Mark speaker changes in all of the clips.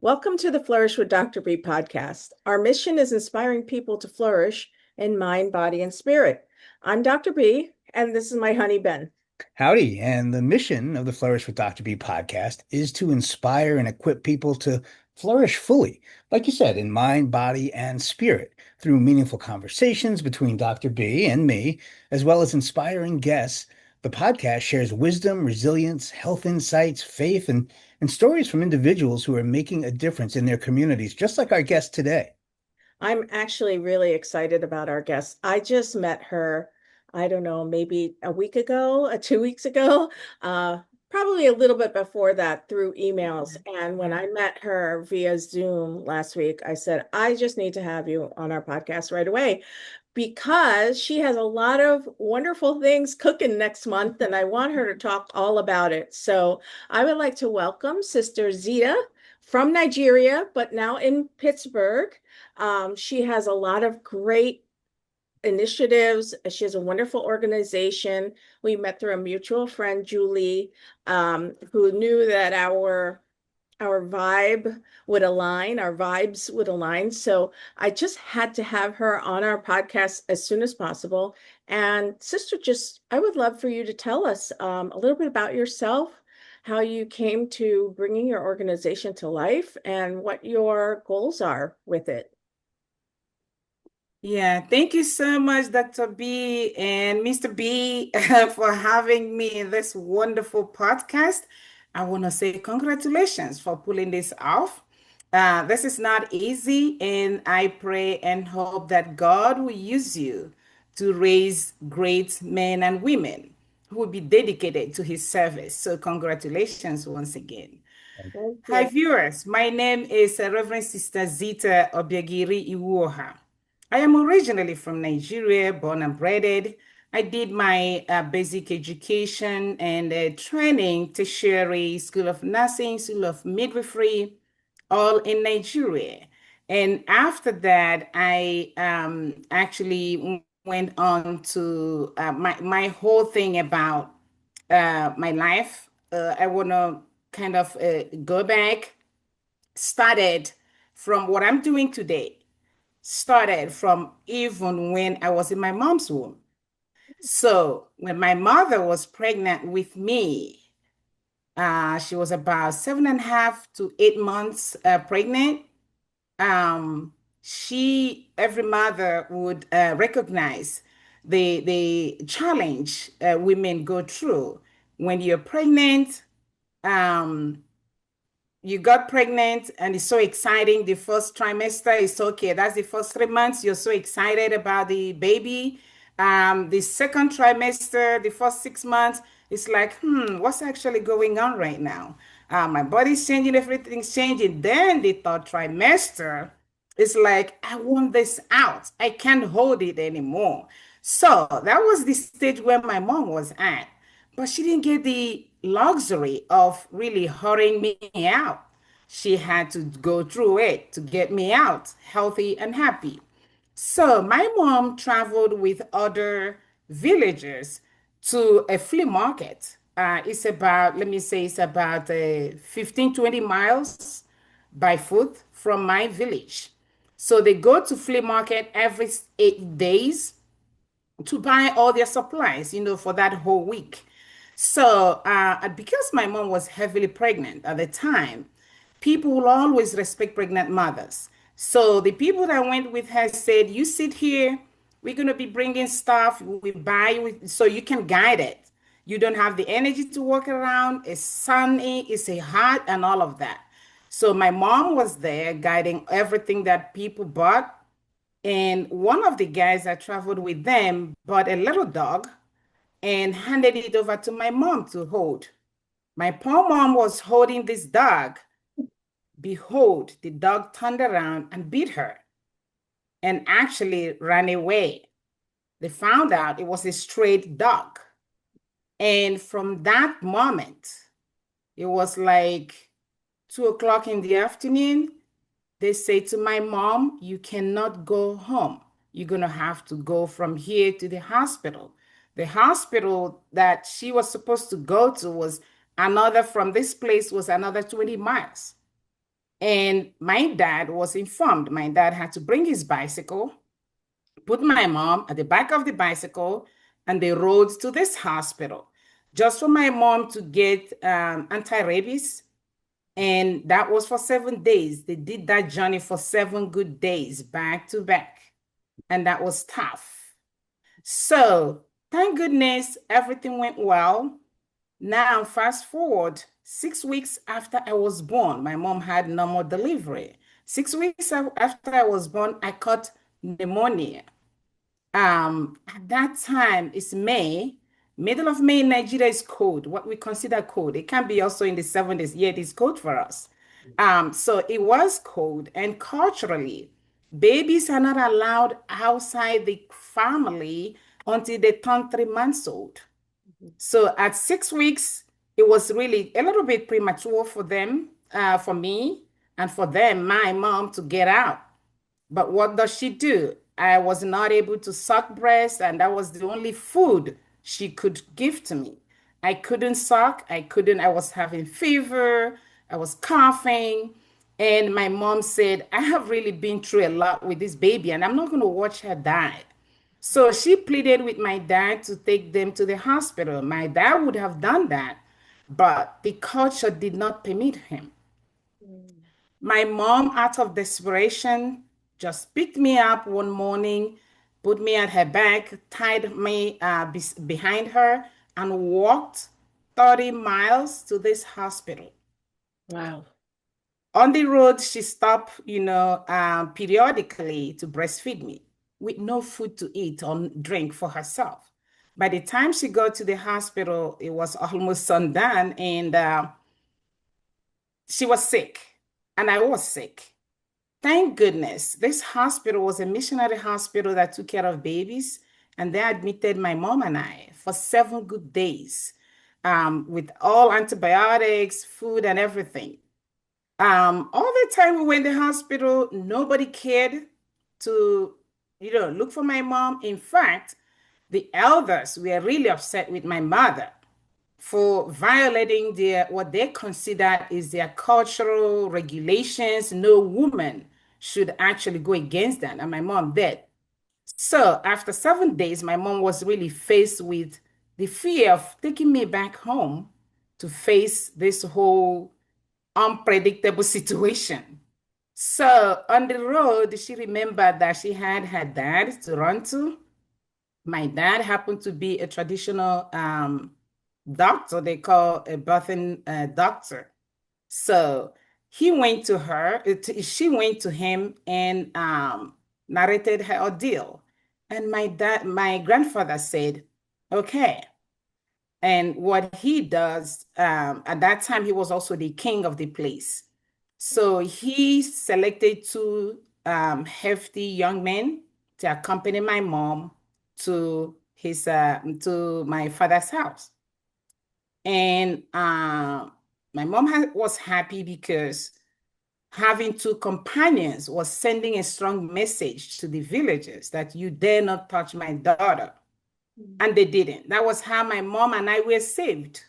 Speaker 1: Welcome to the Flourish with Dr. B podcast. Our mission is inspiring people to flourish in mind, body, and spirit. I'm Dr. B, and this is my honey, Ben.
Speaker 2: Howdy, and the mission of the Flourish with Dr. B podcast is to inspire and equip people to flourish fully, like you said, in mind, body, and spirit through meaningful conversations between Dr. B and me, as well as inspiring guests. The podcast shares wisdom, resilience, health insights, faith, and stories from individuals who are making a difference in their communities, just like our guest today.
Speaker 1: I'm actually really excited about our guest. I just met her, I don't know, maybe a week ago, 2 weeks ago, probably a little bit before that through emails. And when I met her via Zoom last week, I said, I just need to have you on our podcast right away because she has a lot of wonderful things cooking next month, and I want her to talk all about it. So I would like to welcome Sister Zita from Nigeria, but now in Pittsburgh. She has a lot of great initiatives. She has a wonderful organization. We met through a mutual friend, Julie, who knew that our vibes would align. So I just had to have her on our podcast as soon as possible. And sister, just I would love for you to tell us a little bit about yourself, how you came to bringing your organization to life, and what your goals are with it.
Speaker 3: Yeah, thank you so much, Dr. B and Mr. B, for having me in this wonderful podcast. I want to say congratulations for pulling this off. This is not easy, and I pray and hope that God will use you to raise great men and women who will be dedicated to his service. So, congratulations once again.
Speaker 1: Thank
Speaker 3: Hi,
Speaker 1: you.
Speaker 3: viewers. My name is Reverend Sister Zita Iwuoha. I am originally from Nigeria, born and bred. I did my basic education and training, tertiary, School of Nursing, School of Midwifery, all in Nigeria. And after that, I actually went on to my whole thing about my life. I want to kind of go back, started from what I'm doing today, started from even when I was in my mom's womb. So when my mother was pregnant with me, she was about 7.5 to 8 months pregnant. Um, every mother would recognize the challenge women go through when you're pregnant. Um, you got pregnant and it's so exciting. The first trimester is okay. That's the first 3 months. You're so excited about the baby. The second trimester, the first 6 months, it's like, what's actually going on right now? My body's changing, everything's changing. Then the third trimester, it's like, I want this out. I can't hold it anymore. So that was the stage where my mom was at, but she didn't get the luxury of really hurrying me out. She had to go through it to get me out healthy and happy. So my mom traveled with other villagers to a flea market. It's about, let me say, it's about 15, 20 miles by foot from my village. So they go to flea market every 8 days to buy all their supplies, for that whole week. So, because my mom was heavily pregnant at the time, people will always respect pregnant mothers. So, the people that went with her said, "You sit here, we're going to be bringing stuff, we buy so you can guide it. You don't have the energy to walk around, it's sunny, it's a hot, and all of that." So, my mom was there guiding everything that people bought, and one of the guys that traveled with them bought a little dog and handed it over to my mom to hold. My poor mom was holding this dog. Behold, the dog turned around and bit her and actually ran away. They found out it was a strayed dog. And from that moment, it was like 2 o'clock in the afternoon. They say to my mom, "You cannot go home. You're going to have to go from here to the hospital." The hospital that she was supposed to go to was another, from this place was another 20 miles. And my dad was informed. My dad had to bring his bicycle, put my mom at the back of the bicycle, and they rode to this hospital just for my mom to get anti-rabies. And that was for 7 days. They did that journey for 7 good days, back to back. And that was tough. So thank goodness everything went well. Now, fast forward 6 weeks after I was born, my mom had normal delivery. 6 weeks after I was born, I caught pneumonia. At that time, it's May, middle of May in Nigeria is cold, what we consider cold. It can be also in the 70s, yet it's cold for us. So it was cold, and culturally, babies are not allowed outside the family until they turn 3 months old. So at 6 weeks, it was really a little bit premature for them, for me, and for them, my mom, to get out. But what does she do? I was not able to suck breast, and that was the only food she could give to me. I couldn't suck. I was having fever. I was coughing. And my mom said, I have really been through a lot with this baby, and I'm not going to watch her die. So she pleaded with my dad to take them to the hospital. My dad would have done that, but the culture did not permit him.
Speaker 1: Mm.
Speaker 3: My mom, out of desperation, just picked me up one morning, put me at her back, tied me behind her, and walked 30 miles to this hospital.
Speaker 1: Wow.
Speaker 3: On the road, she stopped, periodically to breastfeed me with no food to eat or drink for herself. By the time she got to the hospital, it was almost sundown, and she was sick, and I was sick. Thank goodness, this hospital was a missionary hospital that took care of babies, and they admitted my mom and I for 7 good days, with all antibiotics, food, and everything. All the time we were in the hospital, nobody cared to, look for my mom. In fact, the elders were really upset with my mother for violating their what they consider is their cultural regulations. No woman should actually go against that, and my mom did. So after 7 days, my mom was really faced with the fear of taking me back home to face this whole unpredictable situation. So on the road, she remembered that she had her dad to run to. My dad happened to be a traditional doctor, they call a birthing doctor. So he went to her, she went to him and narrated her ordeal. And my grandfather said, okay. And what he does, at that time, he was also the king of the place. So he selected two hefty young men to accompany my mom to my father's house. And my mom was happy because having two companions was sending a strong message to the villagers that you dare not touch my daughter.
Speaker 1: Mm.
Speaker 3: And they didn't. That was how my mom and I were saved.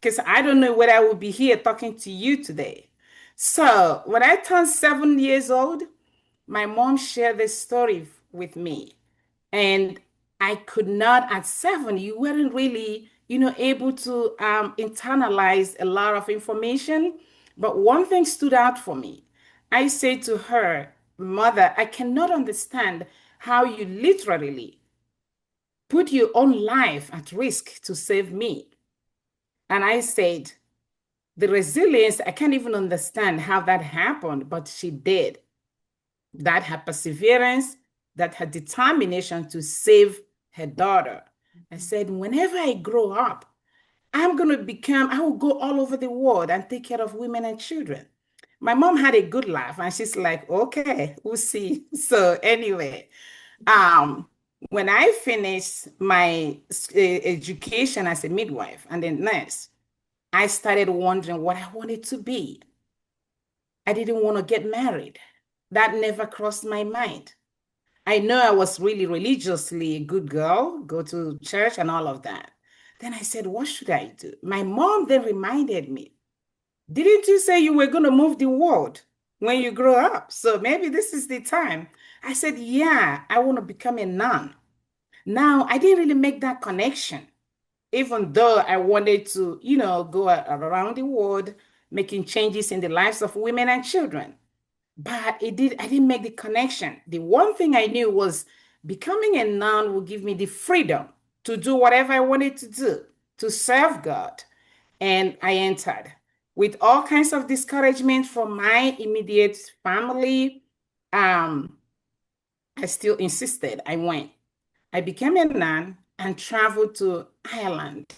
Speaker 3: Because I don't know whether I would be here talking to you today. So when I turned 7 years old, my mom shared this story with me. And I could not, at 7, you weren't really, able to internalize a lot of information. But one thing stood out for me. I said to her, Mother, I cannot understand how you literally put your own life at risk to save me. And I said, the resilience, I can't even understand how that happened, but she did. That her perseverance, that her determination to save her daughter. I said, whenever I grow up, I will go all over the world and take care of women and children. My mom had a good laugh and she's like, okay, we'll see. So anyway, um, when I finished my education as a midwife and a nurse, I started wondering what I wanted to be. I didn't want to get married. That never crossed my mind. I know I was really religiously a good girl, go to church and all of that. Then I said, what should I do? My mom then reminded me, didn't you say you were going to move the world? when you grow up. So maybe this is the time. I said, yeah, I want to become a nun. Now, I didn't really make that connection, even though I wanted to, go around the world making changes in the lives of women and children. But I didn't make the connection. The one thing I knew was becoming a nun would give me the freedom to do whatever I wanted to do, to serve God. And I entered with all kinds of discouragement from my immediate family. Um, I still insisted. I went. I became a nun and traveled to Ireland.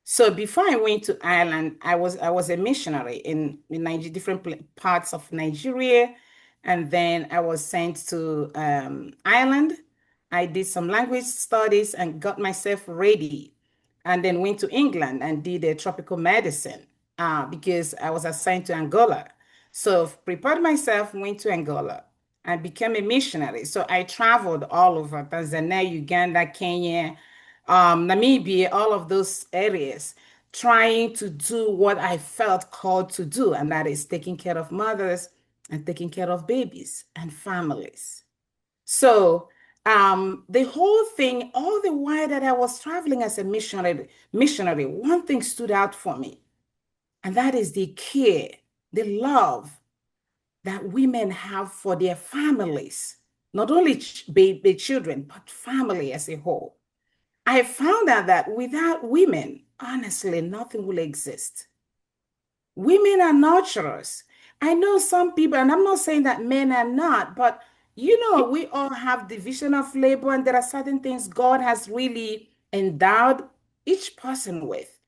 Speaker 3: So before I went to Ireland, I was a missionary in different parts of Nigeria, and then I was sent to Ireland. I did some language studies and got myself ready, and then went to England and did a tropical medicine because I was assigned to Angola. So prepared myself, went to Angola, and became a missionary. So I traveled all over Tanzania, Uganda, Kenya, Namibia, all of those areas, trying to do what I felt called to do, and that is taking care of mothers and taking care of babies and families. So the whole thing, all the while that I was traveling as a missionary, one thing stood out for me, and that is the care, the love that women have for their families, not only baby children, but family as a whole. I found out that without women, honestly, nothing will exist. Women are nurturers. I know some people, and I'm not saying that men are not, but we all have division of labor, and there are certain things God has really endowed each person with.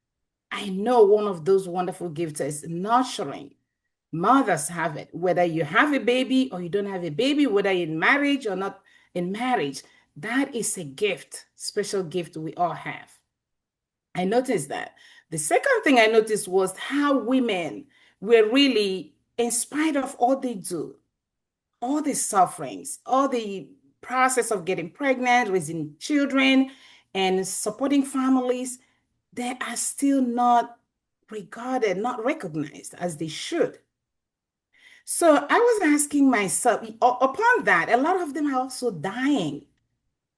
Speaker 3: I know one of those wonderful gifts is nurturing. Mothers have it, whether you have a baby or you don't have a baby, whether you're in marriage or not in marriage. That is a gift, special gift we all have. I noticed that. The second thing I noticed was how women were really, in spite of all they do, all the sufferings, all the process of getting pregnant, raising children, and supporting families, they are still not regarded, not recognized as they should. So I was asking myself, upon that, a lot of them are also dying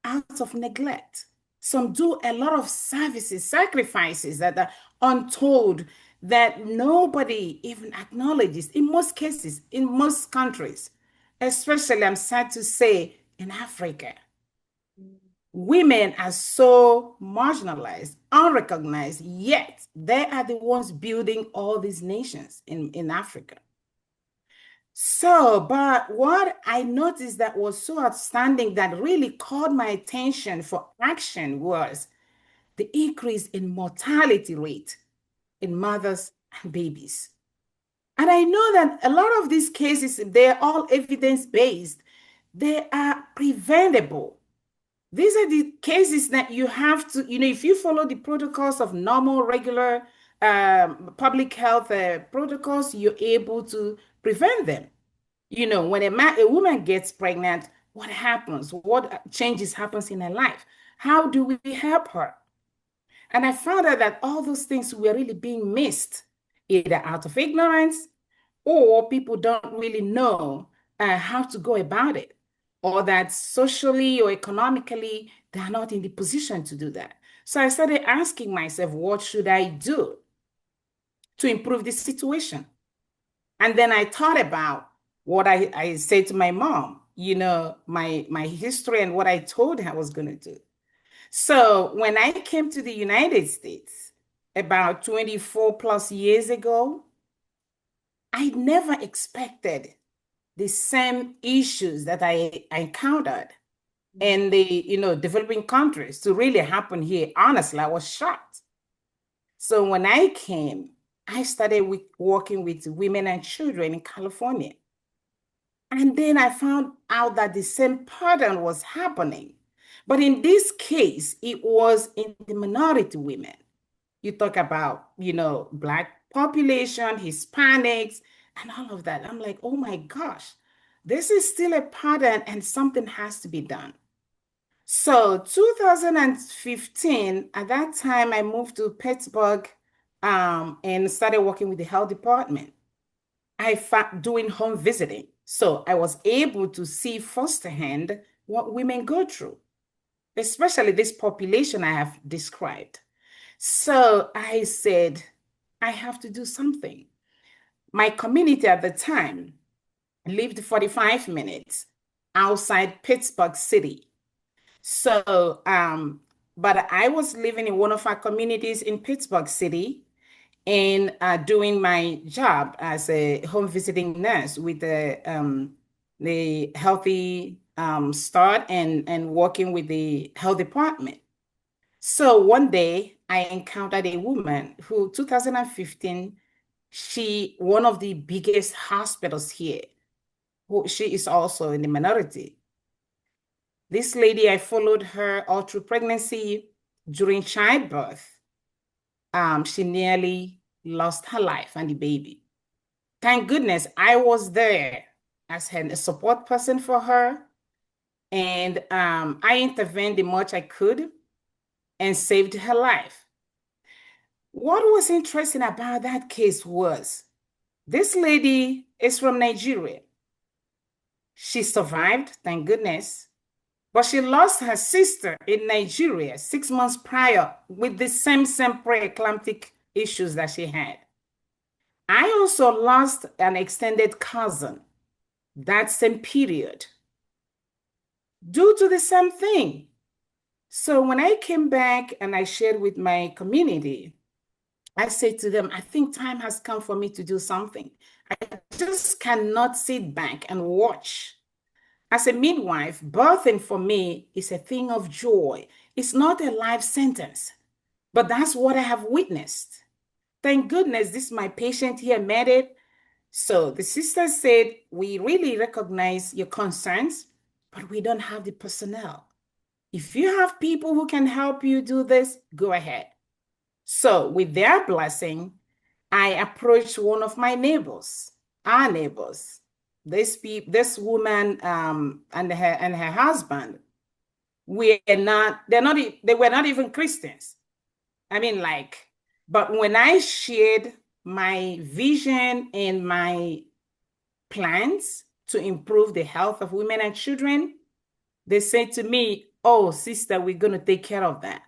Speaker 3: out of neglect. Some do a lot of services, sacrifices that are untold, that nobody even acknowledges in most cases, in most countries, especially, I'm sad to say, in Africa. Women are so marginalized, unrecognized, yet they are the ones building all these nations in Africa. So, but what I noticed that was so outstanding that really caught my attention for action was the increase in mortality rate in mothers and babies. And I know that a lot of these cases, they're all evidence-based. They are preventable. These are the cases that you have to, if you follow the protocols of normal, regular public health protocols, you're able to prevent them. When a woman gets pregnant, what happens? What changes happens in her life? How do we help her? And I found out that all those things were really being missed, either out of ignorance or people don't really know how to go about it, or that socially or economically, they're not in the position to do that. So I started asking myself, what should I do to improve this situation? And then I thought about what I said to my mom, my history and what I told her I was going to do. So when I came to the United States about 24 plus years ago, I never expected the same issues that I encountered in the developing countries to really happen here. Honestly, I was shocked. So when I came, I started working with women and children in California. And then I found out that the same pattern was happening. But in this case, it was in the minority women. You talk about, Black population, Hispanics, and all of that. I'm like, oh my gosh, this is still a pattern and something has to be done. So 2015, at that time, I moved to Pittsburgh and started working with the health department. doing home visiting. So I was able to see firsthand what women go through, especially this population I have described. So I said, I have to do something. My community at the time lived 45 minutes outside Pittsburgh City. So, but I was living in one of our communities in Pittsburgh City and doing my job as a home visiting nurse with the healthy start and working with the health department. So one day I encountered a woman who 2015, one of the biggest hospitals here, who she is also in the minority. This lady, I followed her all through pregnancy. During childbirth, she nearly lost her life and the baby. Thank goodness I was there as a support person for her. And I intervened the much I could and saved her life. What was interesting about that case was this lady is from Nigeria. She survived, thank goodness, but she lost her sister in Nigeria 6 months prior with the same preeclamptic issues that she had. I also lost an extended cousin that same period due to the same thing. So when I came back and I shared with my community, I said to them, I think time has come for me to do something. I just cannot sit back and watch. As a midwife, birthing for me is a thing of joy. It's not a life sentence, but that's what I have witnessed. Thank goodness this my patient here made it. So the sister said, we really recognize your concerns, but we don't have the personnel. If you have people who can help you do this, go ahead. So with their blessing, I approached one of my neighbors, our neighbors, this woman and her husband. They were not even Christians. I mean, like, but when I shared my vision and my plans to improve the health of women and children, they said to me, oh, sister, we're going to take care of that.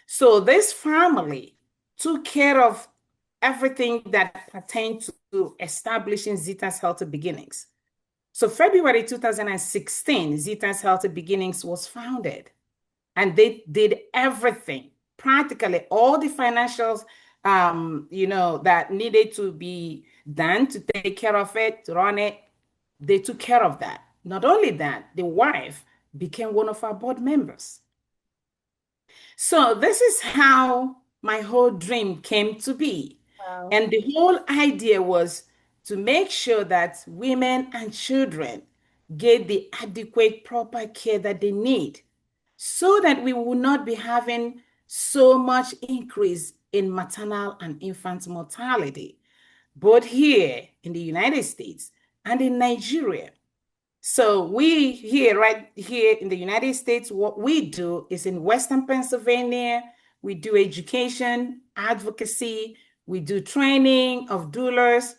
Speaker 3: So this family took care of everything that pertained to establishing Zita's Healthy Beginnings. So February 2016, Zita's Healthy Beginnings was founded, and they did everything, practically all the financials, that needed to be done to take care of it, to run it. They took care of that. Not only that, the wife became one of our board members. So this is how my whole dream came to be.
Speaker 1: Wow.
Speaker 3: And the whole idea was to make sure that women and children get the adequate, proper care that they need so that we will not be having so much increase in maternal and infant mortality, both here in the United States and in Nigeria. So we here, right here in the United States, what we do is in Western Pennsylvania, we do education, advocacy, we do training of doulas.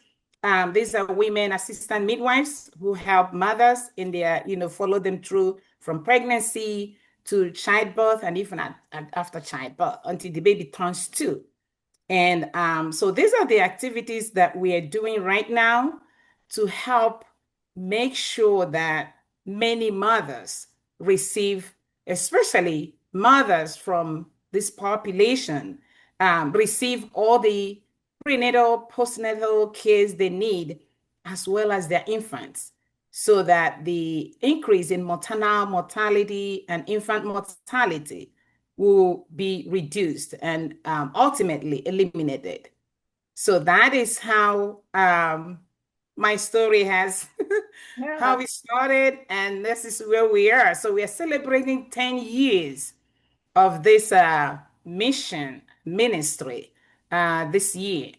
Speaker 3: These are women assistant midwives who help mothers in their, follow them through from pregnancy to childbirth and even after childbirth until the baby turns two. And so these are the activities that we are doing right now to help make sure that many mothers receive, especially mothers from this population, receive all the prenatal, postnatal cares they need, as well as their infants, so that the increase in maternal mortality and infant mortality will be reduced and ultimately eliminated. So that is how my story has how
Speaker 1: Yeah.
Speaker 3: we started, and this is where we are. So we are celebrating 10 years of this mission ministry this year.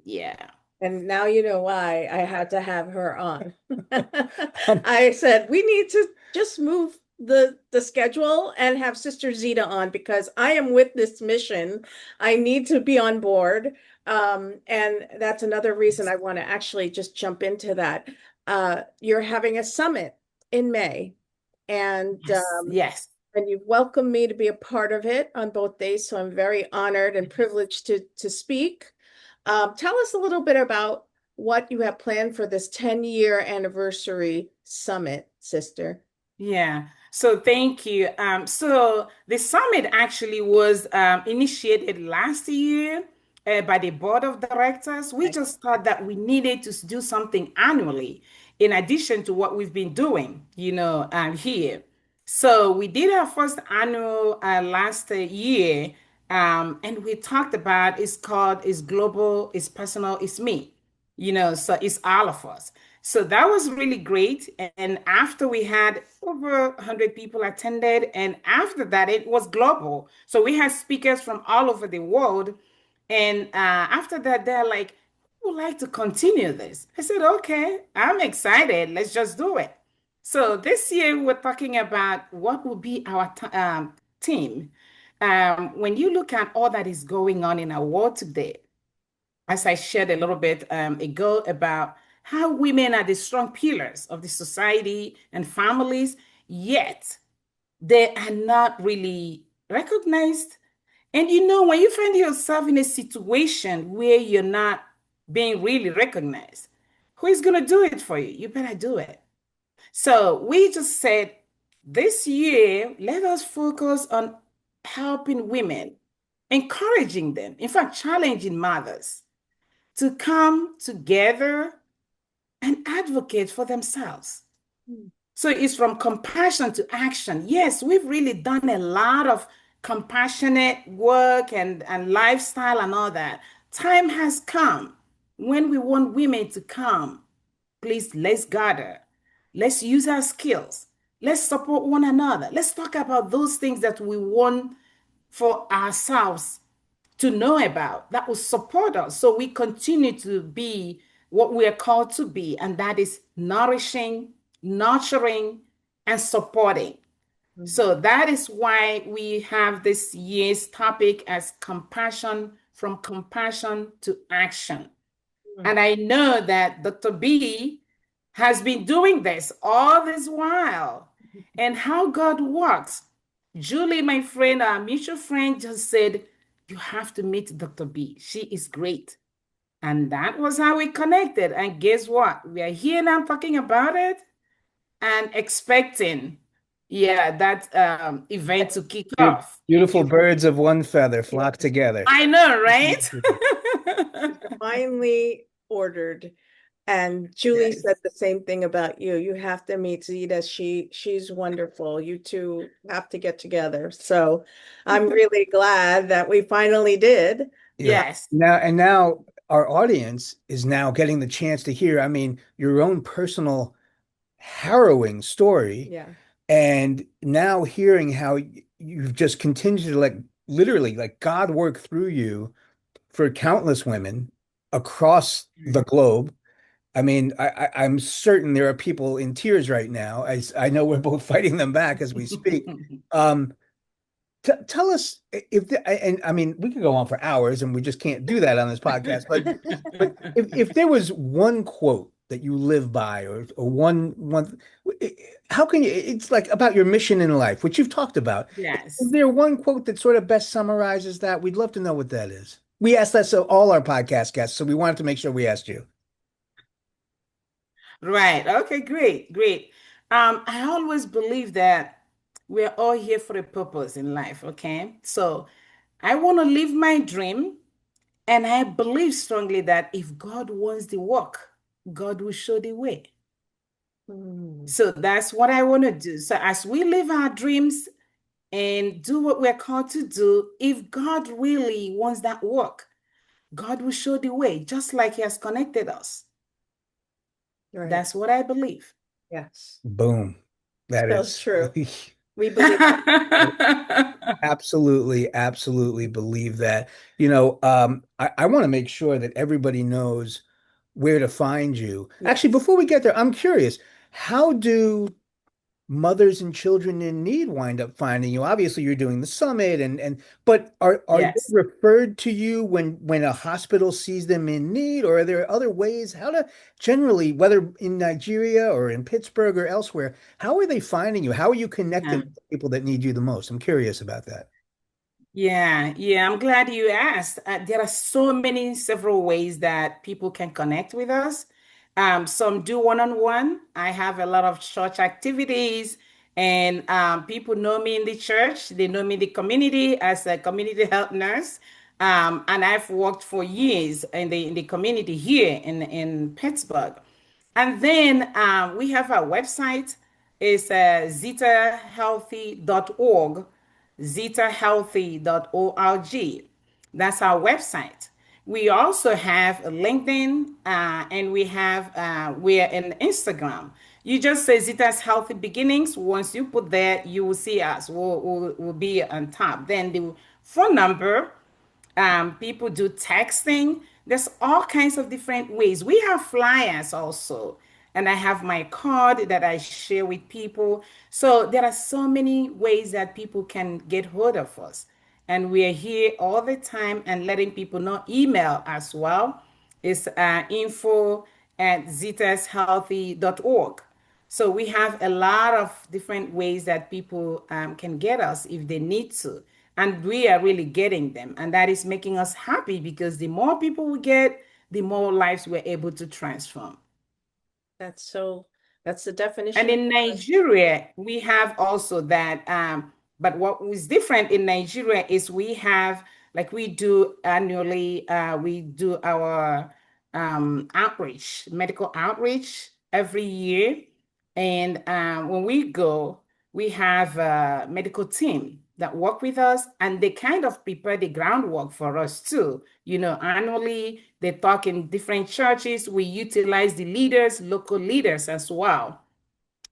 Speaker 3: Yeah.
Speaker 1: And now you know why I had to have her on. I said, we need to just move the schedule and have Sister Zita on because I am with this mission. I need to be on board. And that's another reason I want to actually just jump into that. You're having a summit in May, and
Speaker 3: Yes, yes.
Speaker 1: you've welcomed me to be a part of it on both days. So I'm very honored and privileged to speak. Tell us a little bit about what you have planned for this 10-year anniversary summit, sister.
Speaker 3: Yeah. So thank you. So the summit actually was initiated last year by the board of directors. We
Speaker 1: Okay.
Speaker 3: just thought that we needed to do something annually in addition to what we've been doing, here. So we did our first annual last year, and we talked about it's global, it's personal, it's me, so it's all of us. So that was really great. And after we had over 100 people attended, and after that, it was global. So we had speakers from all over the world. And after that, they're like, we would like to continue this. I said, okay, I'm excited. Let's just do it. So this year, we're talking about what will be our team. When you look at all that is going on in our world today, as I shared a little bit ago about how women are the strong pillars of the society and families, yet they are not really recognized. And when you find yourself in a situation where you're not being really recognized, who is going to do it for you? You better do it. So we just said this year, let us focus on helping women, encouraging them, in fact, challenging mothers to come together and advocate for themselves.
Speaker 1: Mm.
Speaker 3: So it's from compassion to action. Yes, we've really done a lot of compassionate work and lifestyle and all that. Time has come when we want women to come. Please, let's gather. Let's use our skills. Let's support one another. Let's talk about those things that we want for ourselves to know about that will support us so we continue to be what we are called to be, and that is nourishing, nurturing, and supporting.
Speaker 1: Mm.
Speaker 3: So that is why we have this year's topic as compassion, from compassion to action.
Speaker 1: Mm.
Speaker 3: And I know that Dr. B has been doing this all this while, and how God works. Julie, my friend, our mutual friend, just said, you have to meet Dr. B. She is great. And that was how we connected. And guess what? We are here now talking about it and expecting, yeah, that event to kick off in
Speaker 2: Beautiful
Speaker 3: due.
Speaker 2: birds of one feather
Speaker 1: Yeah.
Speaker 2: flock together.
Speaker 3: I know, right?
Speaker 1: Divinely ordered. And Julie said
Speaker 3: Yes.
Speaker 1: the same thing about you. You have to meet Zita. She's wonderful. You two have to get together. So I'm really glad that we finally did.
Speaker 2: Yeah.
Speaker 3: Yes.
Speaker 2: Now our audience is now getting the chance to hear, I mean, your own personal harrowing story,
Speaker 1: Yeah.
Speaker 2: and now hearing how you've just continued to literally like God work through you for countless women across the globe. I mean, I'm certain there are people in tears right now. I know we're both fighting them back as we speak. Um, tell us if and I mean we could go on for hours and we just can't do that on this podcast, but if there was one quote that you live by, or one how can you, it's like about your mission in life, which you've talked about. Is
Speaker 3: Yes.
Speaker 2: there one quote that sort of best summarizes that? We'd love to know what that is. We asked that to all our podcast guests, so we wanted to make sure we asked you.
Speaker 3: Right. Okay, great, great. I always believe that we're all here for a purpose in life, okay? So I want to live my dream, and I believe strongly that if God wants the work, God will show the way.
Speaker 1: Mm.
Speaker 3: So that's what I want to do. So as we live our dreams and do what we're called to do, if God really wants that work, God will show the way, just like He has connected us.
Speaker 1: Right.
Speaker 3: That's what I believe.
Speaker 1: Yes.
Speaker 2: Boom. That
Speaker 1: So
Speaker 2: is
Speaker 1: true. We believe that.
Speaker 2: absolutely, absolutely believe that. I want to make sure that everybody knows where to find you. Actually,
Speaker 1: Yes.
Speaker 2: before we get there, I'm curious, how do mothers and children in need wind up finding you? Obviously, you're doing the summit and but are they
Speaker 3: Yes.
Speaker 2: referred to you when a hospital sees them in need, or are there other ways how to generally, whether in Nigeria or in Pittsburgh or elsewhere, how are they finding you? How are you connecting
Speaker 3: Yeah.
Speaker 2: with the people that need you the most? I'm curious about that.
Speaker 3: Yeah, I'm glad you asked. There are so many several ways that people can connect with us. Some do one-on-one. I have a lot of church activities, and people know me in the church. They know me in the community as a community health nurse. And I've worked for years in the community here in Pittsburgh. And then we have our website. It's zitahealthy.org, zitahealthy.org. That's our website. We also have LinkedIn, and we're in Instagram. You just say Zita's Healthy Beginnings. Once you put there, you will see us. We'll be on top. Then the phone number, people do texting. There's all kinds of different ways. We have flyers also, and I have my card that I share with people. So there are so many ways that people can get hold of us. And we are here all the time and letting people know. Email as well. It's info@zitashealthy.org. So we have a lot of different ways that people can get us if they need to. And we are really getting them. And that is making us happy because the more people we get, the more lives we're able to transform.
Speaker 1: That's so, that's the
Speaker 3: And
Speaker 1: definition of
Speaker 3: in
Speaker 1: flourish.
Speaker 3: Nigeria, we have also that. But what was different in Nigeria is we have, like we do annually, we do our outreach, medical outreach every year. And when we go, we have a medical team that work with us and they kind of prepare the groundwork for us too. You know, annually they talk in different churches. We utilize the leaders, local leaders as well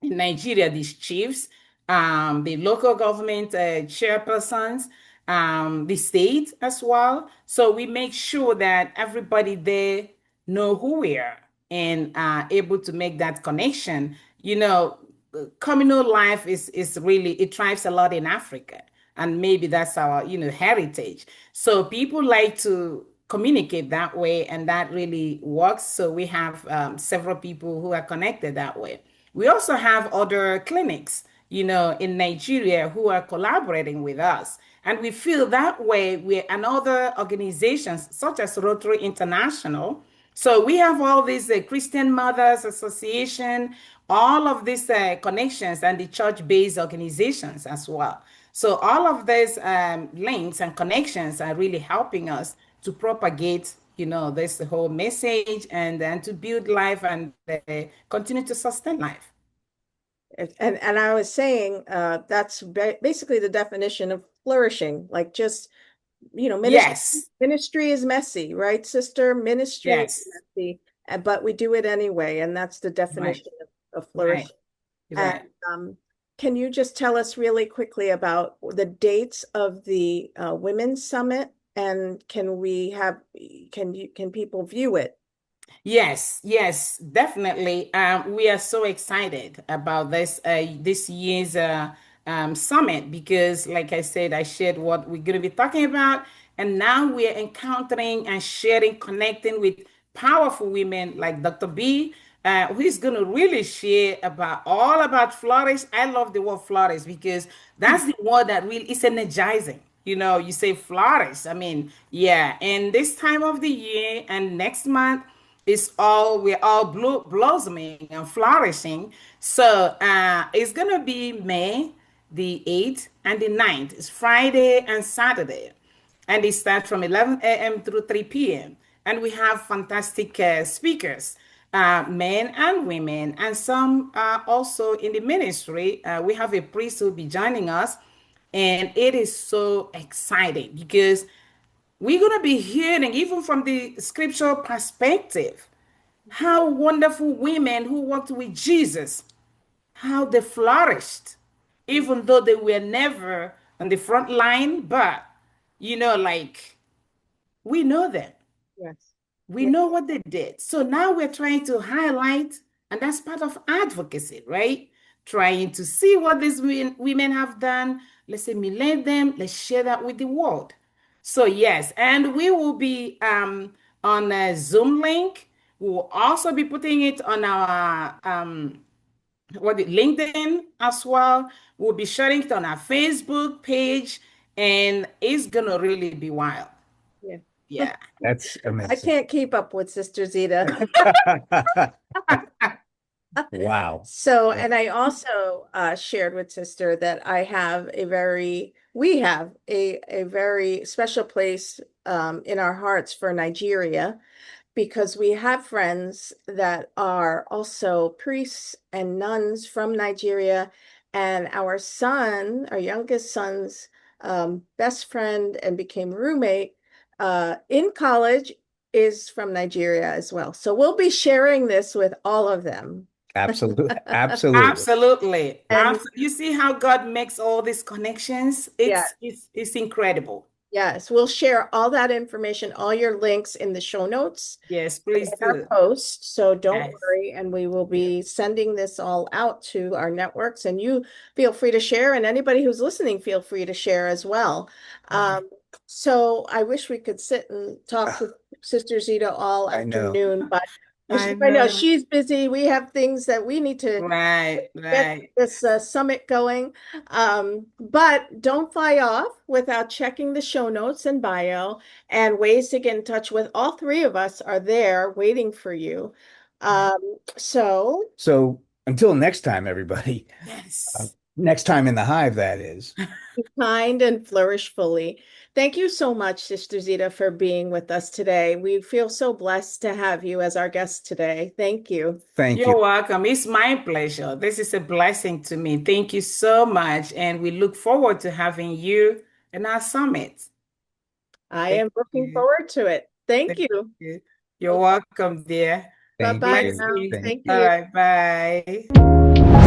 Speaker 3: in Nigeria, these chiefs, the local government chairpersons, the state as well. So we make sure that everybody there know who we are and able to make that connection. You know, communal life is really it thrives a lot in Africa, and maybe that's our heritage. So people like to communicate that way, and that really works. So we have several people who are connected that way. We also have other clinics, in Nigeria who are collaborating with us. And we feel that way with another organizations such as Rotary International. So we have all these Christian Mothers Association, all of these connections and the church-based organizations as well. So all of these links and connections are really helping us to propagate, this whole message and to build life and continue to sustain life.
Speaker 1: And I was saying, that's basically the definition of flourishing, like just, ministry,
Speaker 3: Yes,
Speaker 1: ministry is messy, right, sister? Ministry is
Speaker 3: yes,
Speaker 1: messy, but we do it anyway. And that's the
Speaker 3: right,
Speaker 1: definition of
Speaker 3: right,
Speaker 1: flourishing. And
Speaker 3: right.
Speaker 1: can you just tell us really quickly about the dates of the Women's Summit? And can people view it?
Speaker 3: Yes, yes, definitely. We are so excited about this year's summit because, like I said, I shared what we're going to be talking about, and now we are encountering and sharing, connecting with powerful women like Dr. B, who is going to really share about all about flourish. I love the word flourish because that's the word that really is energizing. You say flourish. I mean, yeah. And this time of the year and next month we're all blossoming and flourishing. So it's gonna be May the 8th and the 9th. It's Friday and Saturday. And it starts from 11 a.m. through 3 p.m. And we have fantastic speakers, men and women, and some also in the ministry. We have a priest who will be joining us. And it is so exciting because we're going to be hearing, even from the scriptural perspective, how wonderful women who walked with Jesus, how they flourished, even though they were never on the front line. But, like we know them,
Speaker 1: Yes.
Speaker 3: we
Speaker 1: Yeah.
Speaker 3: know what they did. So now we're trying to highlight, and that's part of advocacy, right? trying to see what these women have done. Let's emulate them. Let's share that with the world. So yes, and we will be on a Zoom link. We will also be putting it on our LinkedIn as well. We'll be sharing it on our Facebook page, and it's gonna really be wild.
Speaker 1: Yeah.
Speaker 3: Yeah.
Speaker 2: That's
Speaker 1: I
Speaker 2: amazing.
Speaker 1: can't keep up with Sister Zita.
Speaker 2: Wow.
Speaker 1: So, and I also shared with Sister that we have a very special place in our hearts for Nigeria, because we have friends that are also priests and nuns from Nigeria. And our youngest son's best friend and became roommate in college is from Nigeria as well. So we'll be sharing this with all of them.
Speaker 2: Absolutely. Absolutely.
Speaker 3: Absolutely.
Speaker 1: And
Speaker 3: You see how God makes all these connections?
Speaker 1: yeah,
Speaker 3: It's incredible.
Speaker 1: yes, we'll share all that information, all your links in the show notes
Speaker 3: Yes,
Speaker 1: and
Speaker 3: please
Speaker 1: in our
Speaker 3: do.
Speaker 1: post. So don't
Speaker 3: Yes.
Speaker 1: worry. And we will be sending this all out to our networks. And you feel free to share. And anybody who's listening, feel free to share as well.
Speaker 3: Yeah.
Speaker 1: So I wish we could sit and talk with Sister Zita all
Speaker 2: I know.
Speaker 1: afternoon, but
Speaker 3: I
Speaker 1: I know
Speaker 3: know.
Speaker 1: she's busy. We have things that we need to
Speaker 3: Right,
Speaker 1: get
Speaker 3: right.
Speaker 1: this summit going. But don't fly off without checking the show notes and bio, and ways to get in touch with all three of us are there waiting for you.
Speaker 3: Yeah.
Speaker 1: So
Speaker 2: So until next time, everybody,
Speaker 3: Yes.
Speaker 2: next time in the hive, that is.
Speaker 1: be kind and flourish fully. Thank you so much, Sister Zita, for being with us today. We feel so blessed to have you as our guest today. Thank you.
Speaker 2: Thank you.
Speaker 3: You're welcome. It's my pleasure. This is a blessing to me. Thank you so much. And we look forward to having you in our summit.
Speaker 1: I
Speaker 3: Thank
Speaker 1: am looking
Speaker 3: you.
Speaker 1: forward to it. Thank
Speaker 3: Thank
Speaker 1: you.
Speaker 3: you. You're welcome, dear.
Speaker 2: Thank
Speaker 1: Bye-bye
Speaker 2: you.
Speaker 1: now.
Speaker 3: Blessings.
Speaker 2: Thank
Speaker 1: Thank
Speaker 3: All
Speaker 1: you.
Speaker 3: right, bye.